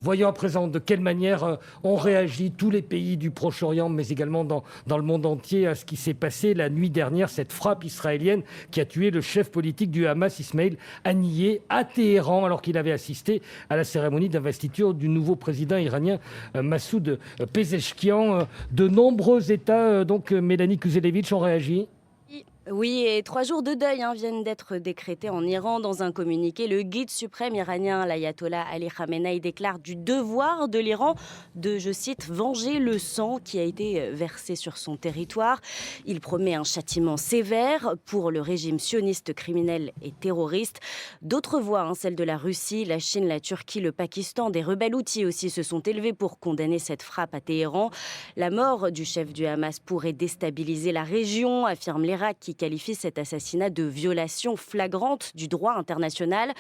Voyons à présent de quelle manière ont réagi tous les pays du Proche-Orient, mais également dans le monde entier, à ce qui s'est passé la nuit dernière, cette frappe israélienne qui a tué le chef politique du Hamas, Ismail Haniyeh, à Téhéran, alors qu'il avait assisté à la cérémonie d'investiture du nouveau président iranien Massoud Pezeshkian. De nombreux États, Mélanie Kuzelevitch, ont réagi. Oui, et 3 jours de deuil viennent d'être décrétés en Iran. Dans un communiqué, le guide suprême iranien, l'ayatollah Ali Khamenei, déclare du devoir de l'Iran de, je cite, venger le sang qui a été versé sur son territoire. Il promet un châtiment sévère pour le régime sioniste criminel et terroriste. D'autres voix, celles de la Russie, la Chine, la Turquie, le Pakistan, des rebelles houthis aussi se sont élevés pour condamner cette frappe à Téhéran. La mort du chef du Hamas pourrait déstabiliser la région, affirme l'Irak, qui qualifie cet assassinat de violation flagrante du droit international.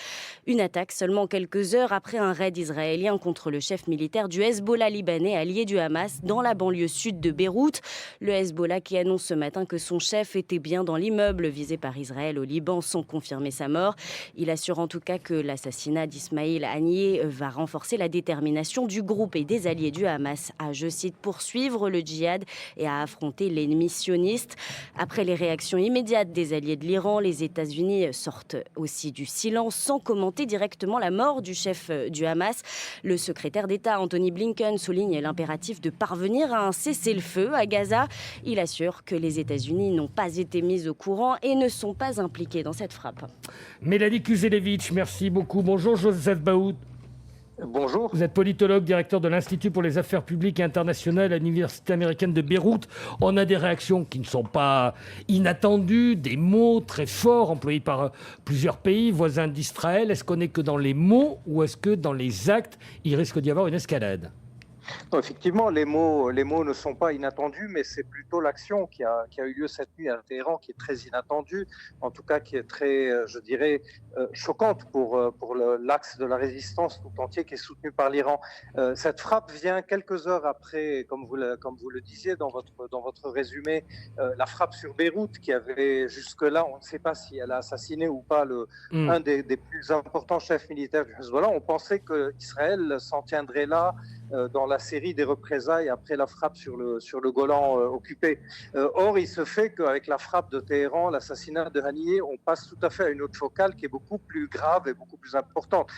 Une attaque seulement quelques heures après un raid israélien contre le chef militaire du Hezbollah libanais, allié du Hamas, dans la banlieue sud de Beyrouth. Le Hezbollah qui annonce ce matin que son chef était bien dans l'immeuble visé par Israël au Liban sans confirmer sa mort. Il assure en tout cas que l'assassinat d'Ismail Haniyeh va renforcer la détermination du groupe et des alliés du Hamas à, je cite, poursuivre le djihad et à affronter l'ennemi sioniste. Après les réactions immédiate des alliés de l'Iran, les États-Unis sortent aussi du silence sans commenter directement la mort du chef du Hamas. Le secrétaire d'État Anthony Blinken souligne l'impératif de parvenir à un cessez-le-feu à Gaza. Il assure que les États-Unis n'ont pas été mis au courant et ne sont pas impliqués dans cette frappe. Mélanie Kuzelevitch, merci beaucoup. Bonjour Joseph Baoud. Bonjour. Vous êtes politologue, directeur de l'Institut pour les affaires publiques et internationales à l'Université américaine de Beyrouth. On a des réactions qui ne sont pas inattendues, des mots très forts employés par plusieurs pays voisins d'Israël. Est-ce qu'on n'est que dans les mots ou est-ce que dans les actes, il risque d'y avoir une escalade ? Non, effectivement, les mots ne sont pas inattendus, mais c'est plutôt l'action qui a eu lieu cette nuit à Téhéran qui est très inattendue, en tout cas qui est très, je dirais, choquante pour l'axe de la résistance tout entier qui est soutenu par l'Iran. Cette frappe vient quelques heures après, comme vous le disiez dans votre résumé, la frappe sur Beyrouth qui avait jusque-là, on ne sait pas si elle a assassiné ou pas un des plus importants chefs militaires du Hezbollah. On pensait qu'Israël s'en tiendrait là dans la série des représailles après la frappe sur le Golan occupé. Or, il se fait qu'avec la frappe de Téhéran, l'assassinat de Haniyeh, on passe tout à fait à une autre focale qui est beaucoup plus grave et beaucoup plus importante.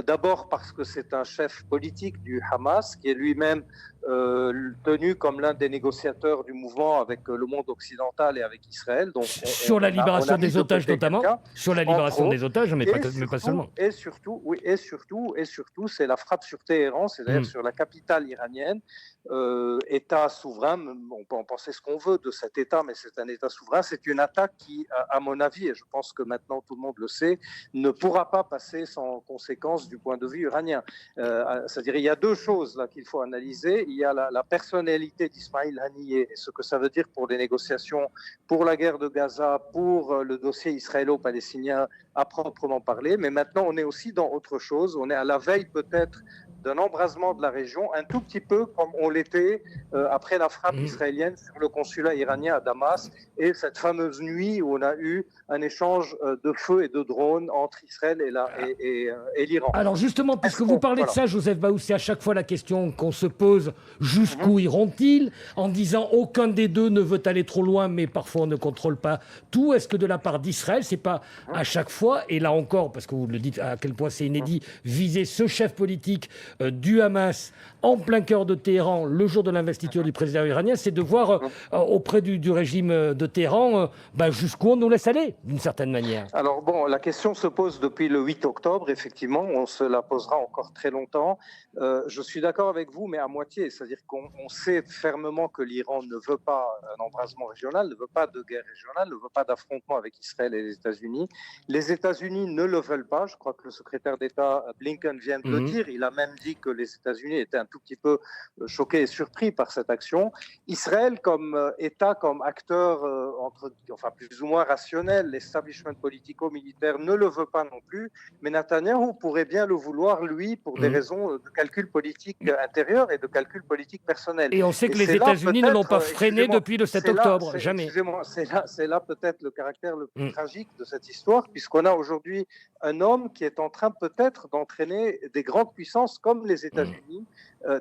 D'abord parce que c'est un chef politique du Hamas qui est lui-même tenu comme l'un des négociateurs du mouvement avec le monde occidental et avec Israël. Donc, sur la libération des otages notamment, sur la libération des otages, mais pas seulement. Et surtout, c'est la frappe sur Téhéran, c'est-à-dire sur la capitale iranienne, État souverain. On peut en penser ce qu'on veut de cet État, mais c'est un État souverain. C'est une attaque qui, à mon avis, et je pense que maintenant tout le monde le sait, ne pourra pas passer sans conséquence du point de vue iranien. C'est-à-dire, il y a deux choses là qu'il faut analyser. Il y a la personnalité d'Ismail Haniyeh et ce que ça veut dire pour les négociations, pour la guerre de Gaza, pour le dossier israélo-palestinien à proprement parler. Mais maintenant, on est aussi dans autre chose. On est à la veille peut-être d'un embrasement de la région, un tout petit peu comme on l'était après la frappe israélienne sur le consulat iranien à Damas et cette fameuse nuit où on a eu un échange de feux et de drones entre Israël et l'Iran. Alors justement, puisque vous parlez de ça, Joseph Baouz, c'est à chaque fois la question qu'on se pose, jusqu'où iront-ils, en disant aucun des deux ne veut aller trop loin, mais parfois on ne contrôle pas tout. Est-ce que de la part d'Israël, c'est pas à chaque fois, et là encore, parce que vous le dites à quel point c'est inédit, viser ce chef politique du Hamas en plein cœur de Téhéran le jour de l'investiture du président iranien, c'est de voir auprès du régime de Téhéran jusqu'où on nous laisse aller, d'une certaine manière. Alors bon, la question se pose depuis le 8 octobre, effectivement, on se la posera encore très longtemps. Je suis d'accord avec vous, mais à moitié, c'est-à-dire qu'on sait fermement que l'Iran ne veut pas un embrasement régional, ne veut pas de guerre régionale, ne veut pas d'affrontement avec Israël et les États-Unis. Les États-Unis ne le veulent pas, je crois que le secrétaire d'État Blinken vient de le dire, il a même dit que les États-Unis étaient un tout petit peu choqués et surpris par cette action. Israël, comme État, comme acteur plus ou moins rationnel, l'establishment politico-militaire ne le veut pas non plus, mais Netanyahou pourrait bien le vouloir, lui, pour des raisons de calcul politique intérieur et de calcul politique personnel. Et on sait que les États-Unis ne l'ont pas freiné depuis le 7 octobre, jamais. Excusez-moi, c'est là peut-être le caractère le plus tragique de cette histoire, puisqu'on a aujourd'hui un homme qui est en train peut-être d'entraîner des grandes puissances comme comme les États-Unis,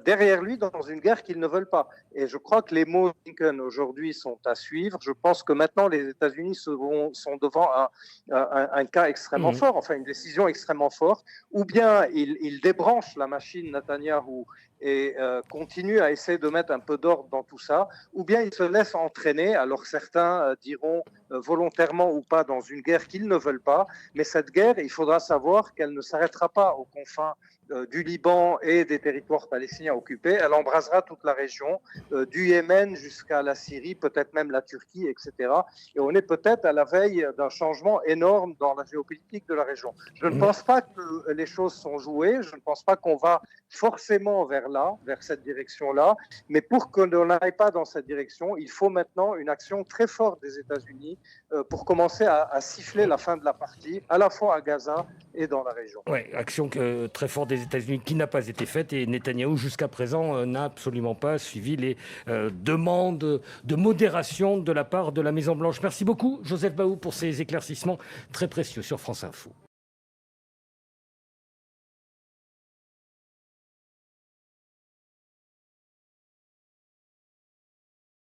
derrière lui dans une guerre qu'ils ne veulent pas. Et je crois que les mots de Blinken aujourd'hui sont à suivre. Je pense que maintenant les États-Unis sont devant un cas extrêmement fort, enfin une décision extrêmement forte. Ou bien ils débranchent la machine Netanyahou et continuent à essayer de mettre un peu d'ordre dans tout ça, ou bien ils se laissent entraîner, alors certains diront volontairement ou pas, dans une guerre qu'ils ne veulent pas, mais cette guerre, il faudra savoir qu'elle ne s'arrêtera pas aux confins du Liban et des territoires palestiniens occupés, elle embrasera toute la région, du Yémen jusqu'à la Syrie, peut-être même la Turquie, etc. Et on est peut-être à la veille d'un changement énorme dans la géopolitique de la région. Je ne pense pas que les choses sont jouées, je ne pense pas qu'on va forcément vers cette direction-là, mais pour que l'on n'aille pas dans cette direction, il faut maintenant une action très forte des États-Unis pour commencer à siffler la fin de la partie, à la fois à Gaza et dans la région. Oui, action très forte des États-Unis qui n'a pas été faite, et Netanyahou jusqu'à présent n'a absolument pas suivi les demandes de modération de la part de la Maison-Blanche. Merci beaucoup Joseph Baou pour ces éclaircissements très précieux sur France Info.